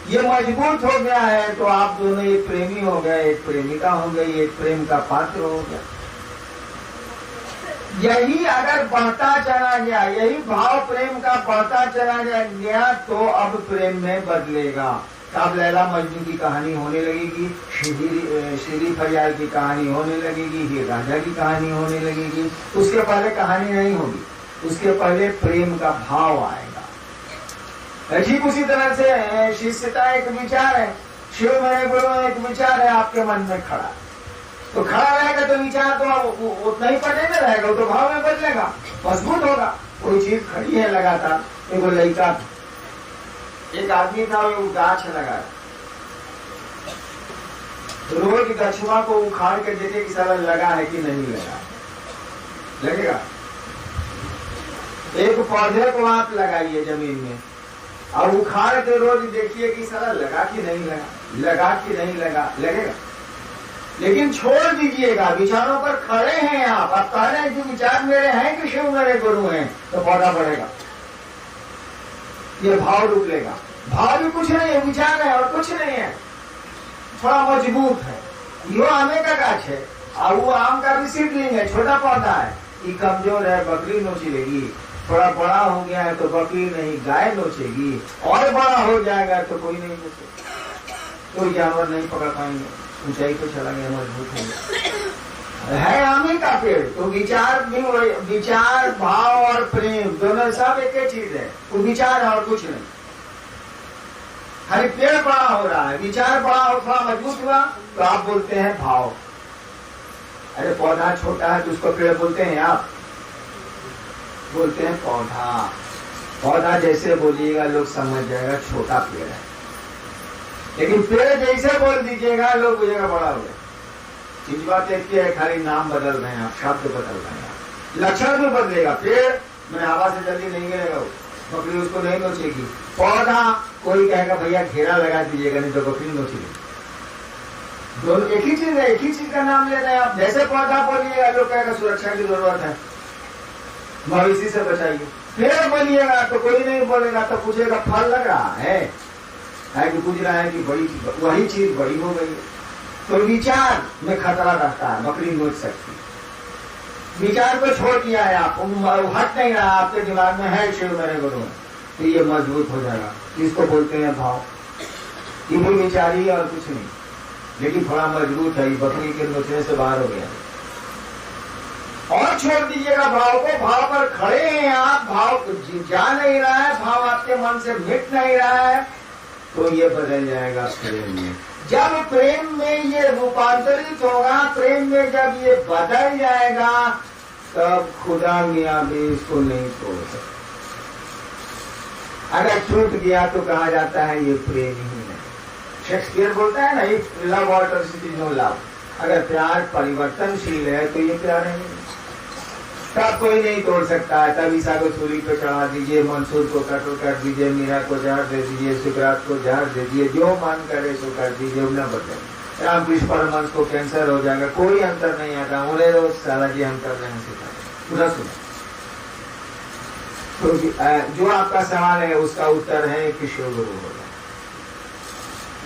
ये मजबूत हो गया है तो आप दोनों एक प्रेमी हो गए, एक प्रेमिका हो गई, एक प्रेम का पात्र हो गया। यही अगर बढ़ता चला गया, यही भाव प्रेम का बढ़ता चला गया तो अब प्रेम में बदलेगा। अब लैला मजनू की कहानी होने लगेगी, श्री फरियाद की कहानी होने लगेगी, हीर रांझा की कहानी होने लगेगी। उसके पहले कहानी नहीं होगी, उसके पहले प्रेम का भाव आएगा। ठीक उसी तरह से शिष्यता एक विचार है, शिव मेरे गुरु एक विचार है आपके मन में खड़ा, तो खड़ा रहेगा तो विचार तो उतना ही पड़े में रहेगा, वो तो भाव में बदलेगा, मजबूत होगा। कोई चीज खड़ी है लगातार, देखो लड़का एक आदमी था, वो गाछ लगा, रोज गछुआ को उखाड़ के देखे कि साला लगा है कि नहीं लगा, लगेगा। एक पौधे को आप लगाइए जमीन में और उखाड़ के रोज देखिए कि साला लगा कि नहीं लगा, लगा कि नहीं लगा, लगेगा। लेकिन छोड़ दीजिएगा, विचारों पर खड़े हैं आप कह रहे हैं कि विचार मेरे हैं कि शिव मेरे गुरु हैं, तो पौधा बढ़ेगा, ये भाव रुक लेगा। भाव भी कुछ नहीं है, विचार है और कुछ नहीं है, थोड़ा मजबूत है। यो आमे का गाछ है और वो आम का भी सीडलिंग है, छोटा पौधा है, ये कमजोर है, बकरी नोच लेगी। थोड़ा बड़ा हो गया है तो बकरी नहीं गाय नोचेगी, और बड़ा हो जाएगा तो कोई नहीं नोचेगा, कोई जानवर नहीं पकड़ पाएंगे, ऊंचाई तो चला गया, मजबूत है आमे का पेड़। तो विचार भी, विचार भाव और प्रेम दोनों सब एक ही चीज है, वो विचार है और कुछ नहीं। हर पेड़ बड़ा हो रहा है, विचार बड़ा हो, थोड़ा मजबूत हुआ तो आप बोलते हैं भाव। अरे पौधा छोटा है तो उसको पेड़ बोलते हैं, आप बोलते हैं पौधा। पौधा जैसे बोलिएगा लोग समझ जाएगा छोटा पेड़ है, लेकिन पेड़ जैसे बोल दीजिएगा लोग बुझेगा बड़ा हो गया। चीज बात एक है, खाली नाम बदल रहे हैं आप, शब्द बदल रहे हैं, लक्षण भी बदलेगा। पेड़ में हवा से जल्दी नहीं गिरेगा, बकरी उसको नहीं नोचेगी। पौधा कोई कहेगा भैया घेरा लगा दीजिएगा, नहीं तो बकरी नोचेगी। दोनों एक ही चीज है, एक ही चीज का नाम ले रहे हैं आप। जैसे पौधा बोलिएगा लोग कहेगा सुरक्षा की जरूरत है, मवेशी से बचाइए। पेड़ बोलिएगा तो कोई नहीं बोलेगा, तो पूछेगा फल लग रहा है कि पूछ रहा है कि बड़ी वही चीज बड़ी हो गई। तो विचार में खतरा रहता है, बकरी नोच सकती। विचार को छोड़ दिया है आप, हट नहीं रहा, आपके दिमाग में है शिव मेरे गुरु, तो ये मजबूत हो जाएगा। इसको बोलते हैं भाव। ये भी विचार ही और कुछ नहीं, लेकिन थोड़ा मजबूत है, बकरी के नोचने से बाहर हो गया। और छोड़ दीजिएगा भाव को, भाव पर खड़े हैं आप, भाव जा नहीं रहा है, भाव आपके मन से मिट नहीं रहा है, तो ये बदल जाएगा प्रेम में। जब प्रेम में ये रूपांतरित होगा, प्रेम में जब ये बदल जाएगा, तब खुदा मियां भी इसको नहीं छोड़ सकते। अगर छूट गया तो कहा जाता है ये प्रेम ही नहीं। शेक्सपियर बोलता है ना, if love alters it is no love. अगर प्यार परिवर्तनशील है तो ये प्यार है नहीं, तब कोई नहीं तोड़ सकता है। तब ईसा को सूली पे चढ़ा दीजिए, मंसूर को कत्ल कर दीजिए, मीरा को जहर दे दीजिए, सुकरात को जहर दे दीजिए, जो मन करे सो कर दीजिए, न बदले। रामकृष्ण परमहंस को कैंसर हो जाएगा, कोई अंतर नहीं आता। उन्हें रोज साला जी हम कर रहे हैं सिखा पूरा सुना। तो जो आपका सवाल है उसका उत्तर है कि शिव गुरु होगा।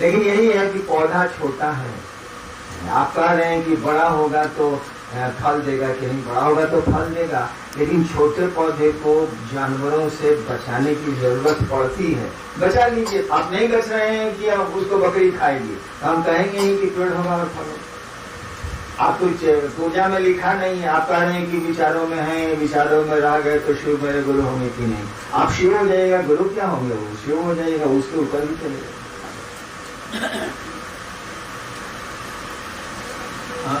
लेकिन यही है कि पौधा छोटा है, आप कह रहे हैं कि बड़ा होगा तो फल देगा कि नहीं, बड़ा होगा तो फल देगा, लेकिन छोटे पौधे को जानवरों से बचाने की जरूरत पड़ती है। बचा लीजिए, आप नहीं बच रहे हैं कि आप उसको बकरी खाएगी, हम कहेंगे ही कि पेड़ होगा और फल होगा। आप कुछ पूजा में लिखा नहीं है, आप कह रहे हैं कि विचारों में है, विचारों में रह गए तो शिव मेरे गुरु होंगे कि नहीं। आप शिव हो जाएगा, गुरु क्या होंगे, वो शिव हो जाएगा, उसके ऊपर ही चलेगा।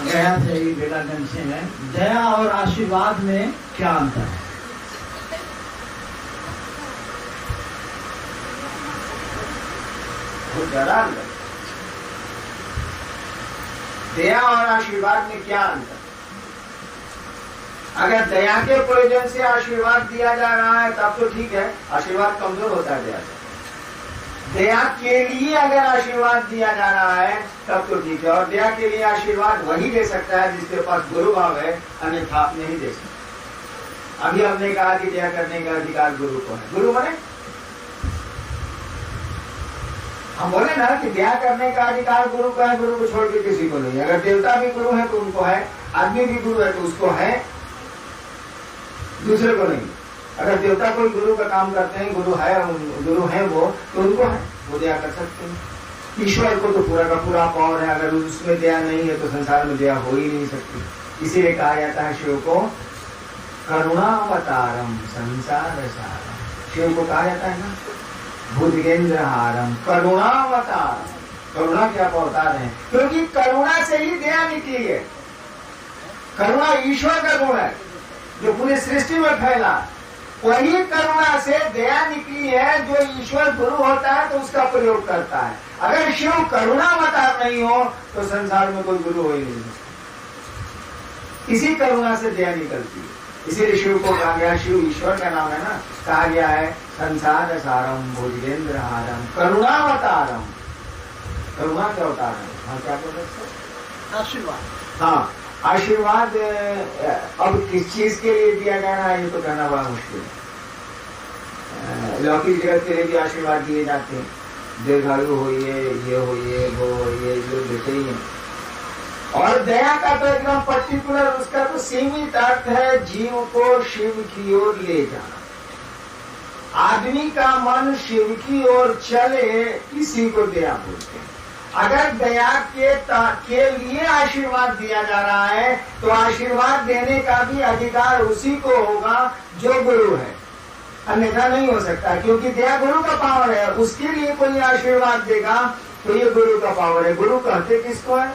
गया से ही बेलागंज से है, दया और आशीर्वाद में क्या अंतर है? दया और आशीर्वाद में क्या अंतर? अगर दया के प्रयोजन से आशीर्वाद दिया जा रहा है तब तो ठीक है, आशीर्वाद कमजोर होता है दया से। दया के लिए अगर आशीर्वाद दिया जा रहा है तब तो ठीक है, और दया के लिए आशीर्वाद वही दे सकता है जिसके पास गुरु भाव है, अन्यथा आप नहीं दे सकते। अभी हमने कहा कि दया करने का अधिकार गुरु को है। गुरु बने हम बोले ना कि दया करने का अधिकार गुरु का है, गुरु को छोड़ के किसी को नहीं। अगर देवता भी गुरु है तो उनको है, आदमी भी गुरु है तो उसको है, दूसरे को नहीं। अगर देवता कोई गुरु का काम करते हैं, गुरु है वो, तो उनको है, वो दया कर सकते हैं। ईश्वर को तो पूरा का पूरा पावर है, अगर उसमें दया नहीं है तो संसार में दया हो ही नहीं सकती। इसीलिए कहा जाता है शिव को करुणावतारम संसार सारम। शिव को कहा जाता है ना भुजगेंद्रहारम, करुणावतारम। करुणा के आप अवतार हैं, क्योंकि करुणा से ही दया निकली है। करुणा ईश्वर का गुण है जो पूरी सृष्टि में फैला, वही करुणा से दया निकली है। जो ईश्वर गुरु होता है तो उसका प्रयोग करता है। अगर शिव करुणावतार नहीं हो तो संसार में कोई गुरु हो ही नहीं सकता। इसी करुणा से दया निकलती है। इसीलिए शिव को कहा गया, शिव ईश्वर का नाम है ना, कहा गया है संसार सारम भुजगेंद्रहारम करुणावतारम। करुणा के अवतार है। हाँ, क्या बोल सकते? आशीर्वाद। हाँ, आशीर्वाद अब किस चीज के लिए दिया जाना है ये तो कहना बड़ा मुश्किल है। लौकिक जगत के लिए भी आशीर्वाद दिए जाते हैं, दीर्घायु होइए, ये होइए, वो होइए, जो देते ही हैं। और दया का तो एकदम पर्टिकुलर, उसका तो सीमित अर्थ है जीव को शिव की ओर ले जाना। आदमी का मन शिव की ओर चले, इसी को दया बोलते हैं। अगर दया के लिए आशीर्वाद दिया जा रहा है तो आशीर्वाद देने का भी अधिकार उसी को होगा जो गुरु है, अन्यथा नहीं हो सकता। क्योंकि दया गुरु का पावर है, उसके लिए कोई आशीर्वाद देगा तो ये गुरु का पावर है। गुरु कहते किसको है?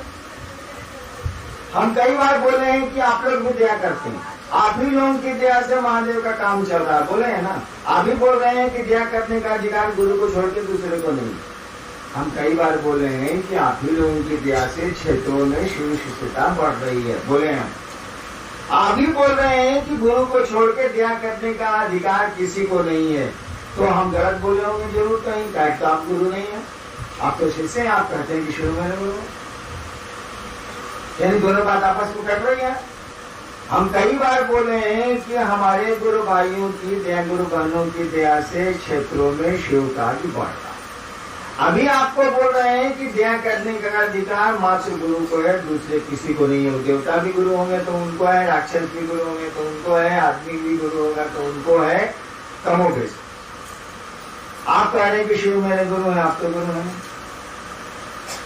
हम कई बार बोले हैं कि आप लोग भी दया करते हैं, आप ही लोगों की दया से महादेव का काम चल रहा है, बोले है ना। आप भी बोल रहे हैं कि दया करने का अधिकार गुरु को छोड़ के दूसरे को नहीं। हम कई बार बोले हैं कि आप ही लोगों की दया से क्षेत्रों में शिव शिष्यता बढ़ रही है, बोले हैं। आप भी बोल रहे हैं कि गुरु को छोड़ के दया करने का अधिकार किसी को नहीं है, तो हम गलत बोले होंगे जरूर कहीं, क्या तो आप गुरु नहीं है, आप तो शिष्य हैं। आप कहते हैं कि शुरू में गुरु, यानी दोनों बात आपस में कट रही है। हम कई बार बोले हैं कि हमारे गुरु भाइयों की दया, गुरु बहनों की दया से क्षेत्रों में शिव का भी बढ़ता। अभी आपको बोल रहे हैं कि दया करने का अधिकार मात्र गुरु को है, दूसरे किसी को नहीं है। देवता भी गुरु होंगे तो उनको है, राक्षस भी गुरु होंगे तो उनको है, आदमी भी गुरु होगा तो उनको है, कमोबेश। आप कह रहे हैं कि शिव मेरे गुरु है, आप तो गुरु हैं,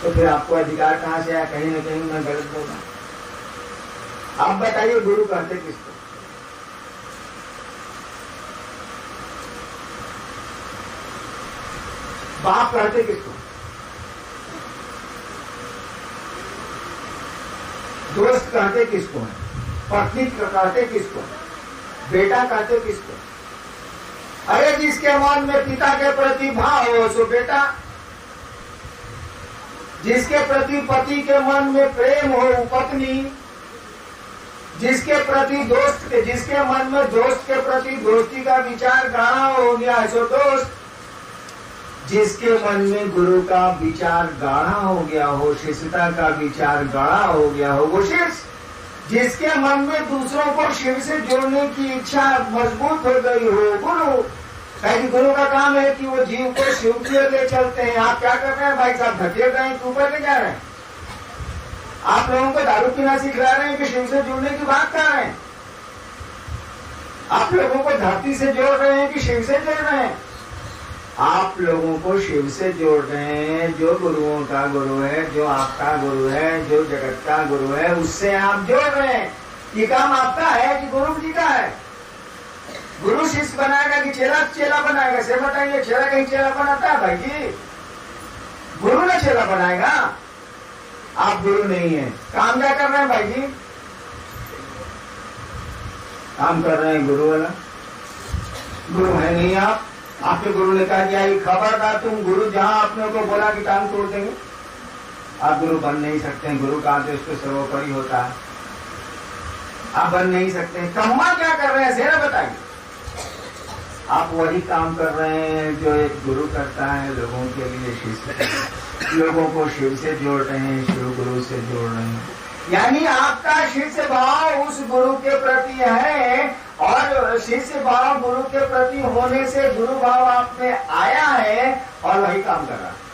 तो फिर आपको अधिकार कहाँ से आया? कहीं ना कहीं मैं गलत बोल रहा हूं। आप बताइए गुरु कहते किसको? बाप कहते किसको? दोस्त कहते किसको है? पत्नी कहते किसको? बेटा कहते किसको? अरे जिसके मन में पिता के प्रति भाव हो सो बेटा, जिसके प्रति पति के मन में प्रेम हो पत्नी, जिसके प्रति दोस्त के, जिसके मन में दोस्त के प्रति दोस्ती का विचार गाढ़ा हो गया है सो दोस्त, जिसके मन में गुरु का विचार गाढ़ा हो गया हो, शिष्यता का विचार गाढ़ा हो गया हो, वो शिष्य। जिसके मन में दूसरों को शिव से जोड़ने की इच्छा मजबूत हो गई हो, गुरु। कहीं गुरु का काम है कि वो जीव को शिव की ओर ले चलते हैं। आप क्या कर रहे हैं भाई साहब? धकेल रहे हैं, ऊपर ले जा रहे हैं। आप लोगों को दारू पीना सिखला रहे हैं कि शिव से जुड़ने की बात कर रहे हैं। आप लोगों को धरती से जोड़ रहे हैं कि शिव से जोड़ रहे हैं? आप लोगों को शिव से जोड़ रहे हैं। जो गुरुओं का गुरु है, जो आपका गुरु है, जो जगत का गुरु है, उससे आप जोड़ रहे हैं। ये काम आपका है कि गुरु जी का है? गुरु शिष्य बनाएगा कि चेला चेला बनाएगा? से बताइए, चेला कहीं चेला बनाता है भाई जी? गुरु ने चेला बनाएगा। आप गुरु नहीं है। काम क्या कर रहे हैं भाई जी? काम कर रहे हैं गुरु वाला। गुरु है नहीं आप। आपके गुरु ने कहा दिया खबरदार, तुम गुरु जहां आपने को बोला कि टांग तोड़ देंगे, आप गुरु बन नहीं सकते हैं। गुरु का आदेश तो सर्वोपरि होता है, आप बन नहीं सकते हैं। कम्मा क्या कर रहे हैं जरा बताइए? आप वही काम कर रहे हैं जो एक गुरु करता है, लोगों के लिए शिष्य, लोगों को शिव से जोड़ रहे हैं, शिव गुरु से जोड़ रहे हैं। यानी आपका शिष्य भाव उस गुरु के प्रति है, और शिष्य भाव गुरु के प्रति होने से गुरु भाव आप में आया है और वही काम कर रहा है।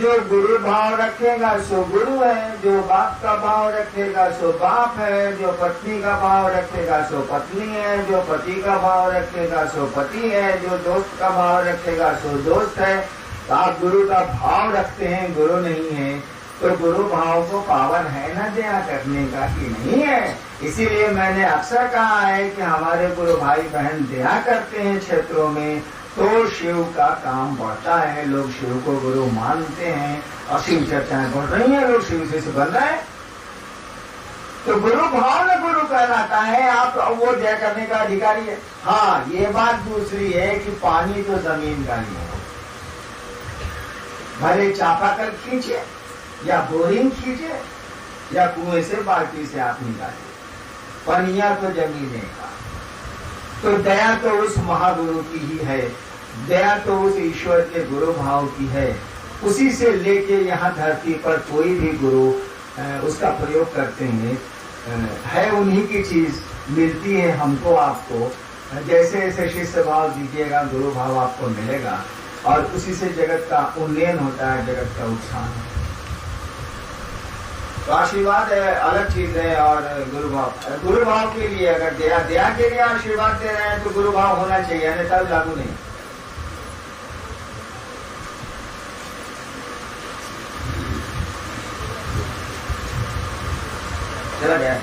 जो गुरु भाव रखेगा सो गुरु है, जो बाप का भाव रखेगा सो बाप है, जो पत्नी का भाव रखेगा सो पत्नी है, जो पति का भाव रखेगा सो पति है, जो दोस्त का भाव रखेगा सो दोस्त है। तो आप गुरु का भाव रखते हैं, गुरु नहीं है, तो गुरु भाव को पावर है ना दया करने का कि नहीं है। इसीलिए मैंने अक्सर कहा है कि हमारे गुरु भाई बहन दया करते हैं क्षेत्रों में, तो शिव का काम बढ़ता है, लोग शिव को गुरु मानते हैं और शिव चर्चाएं बढ़ रही हैं, लोग शिव से बन रहे हैं। तो गुरु भाव में गुरु कहलाता है, आप वो दया करने का अधिकारी है। हाँ, ये बात दूसरी है कि पानी तो जमीन का नहीं है, भले चापाकल खींचे या बोरिंग खींचे या कुएं से बाल्टी से आप निकाले, पनिया तो जमीन का। तो दया तो उस महागुरु की ही है, दया तो उस ईश्वर के गुरु भाव की है। उसी से लेके यहाँ धरती पर कोई भी गुरु उसका प्रयोग करते हैं, है उन्हीं की चीज मिलती है हमको आपको। जैसे जैसे शिष्य भाव दीजिएगा गुरु भाव आपको मिलेगा और उसी से जगत का उन्नयन होता है, जगत का उत्थान है। तो आशीर्वाद अलग चीज है और गुरु भाव के लिए अगर दया के लिए आशीर्वाद दे रहे हैं तो गुरु भाव होना चाहिए, यानी तब लागू नहीं। चला गया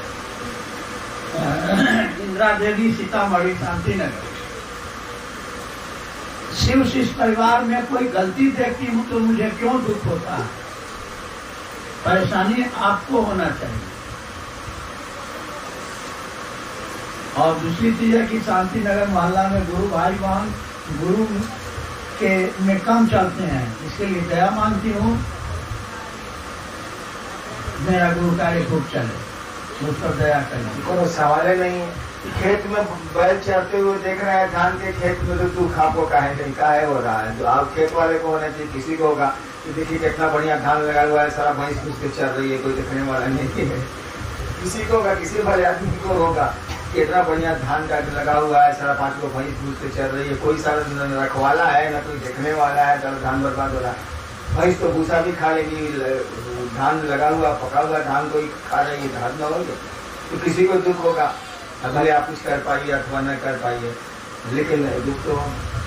इंदिरा देवी, सीतामढ़ी, शांति नगर। शिव शिष्य परिवार में कोई गलती देखती हूँ तो मुझे क्यों दुख होता है? परेशानी आपको होना चाहिए। और दूसरी चीज है कि शांति नगर मोहल्ला में गुरु भाई बहन गुरु के में कम चलते हैं, इसके लिए दया मांगती हूँ, मेरा गुरु कार्य खूब चले, मुझ पर दया करें। कोई सवाल नहीं है। खेत में बैल चढ़ते हुए देख रहे हैं, धान के खेत में तो तू खापो काहे नहीं, काहे हो रहा है। जो आप खेत वाले को होना चाहिए, किसी को होगा कि देखिए कितना बढ़िया धान लगा हुआ है, सारा भैंस घुस के चल रही है, कोई देखने वाला नहीं है। किसी को होगा, किसी भले आदमी को होगा, कितना बढ़िया धान का लगा हुआ है, सारा 5 को भैंस घुस के चल रही है, कोई सारा रखवाला है ना कोई देखने वाला है, सारा धान बर्बाद हो रहा है। भैंस तो भूसा भी खा लेगी, धान लगा हुआ पका हुआ धान कोई खा रही है, धान न होगी तो किसी को दुख होगा, भले आप कुछ कर पाइए अथवा न कर पाइए, लेकिन दुख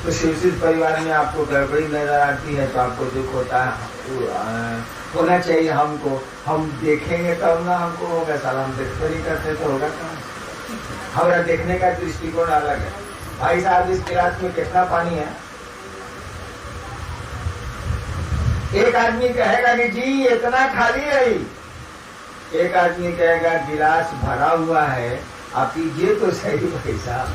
तो शिवसिद्ध परिवार में आपको गड़बड़ी नजर आती है तो आपको दुख होता है। होना चाहिए हमको, हम देखेंगे तब ना हमको होगा, साला हम देखते नहीं करते तो होगा कहाँ। हमारा देखने का दृष्टिकोण अलग है। भाई साहब, इस गिलास में कितना पानी है? एक आदमी कहेगा कि जी इतना खाली है, एक आदमी कहेगा गिलास भरा हुआ है, आप पीजिए तो सही भाई साहब,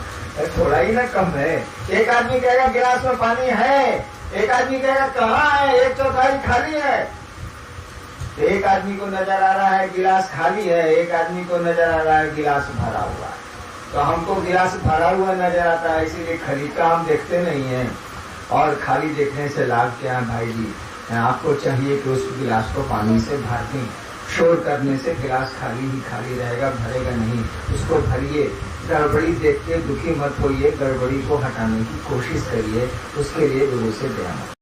थोड़ा ही ना कम है। एक आदमी कहेगा गिलास में पानी है, एक आदमी कहेगा कहाँ है, 1/4 खाली है। एक आदमी को नजर आ रहा है गिलास खाली है, एक आदमी को नजर आ रहा है गिलास भरा हुआ है। तो हमको गिलास भरा हुआ नजर आता है, इसीलिए खाली का हम देखते नहीं है। और खाली देखने से लाभ क्या है भाई जी? आपको चाहिए कि उस गिलास को पानी से भर दें। शोर करने से गिलास खाली ही खाली रहेगा, भरेगा नहीं। उसको भरिए, गड़बड़ी देख के दुखी मत होइए, गड़बड़ी को हटाने की कोशिश करिए, उसके लिए गुरु से दया मांगिए।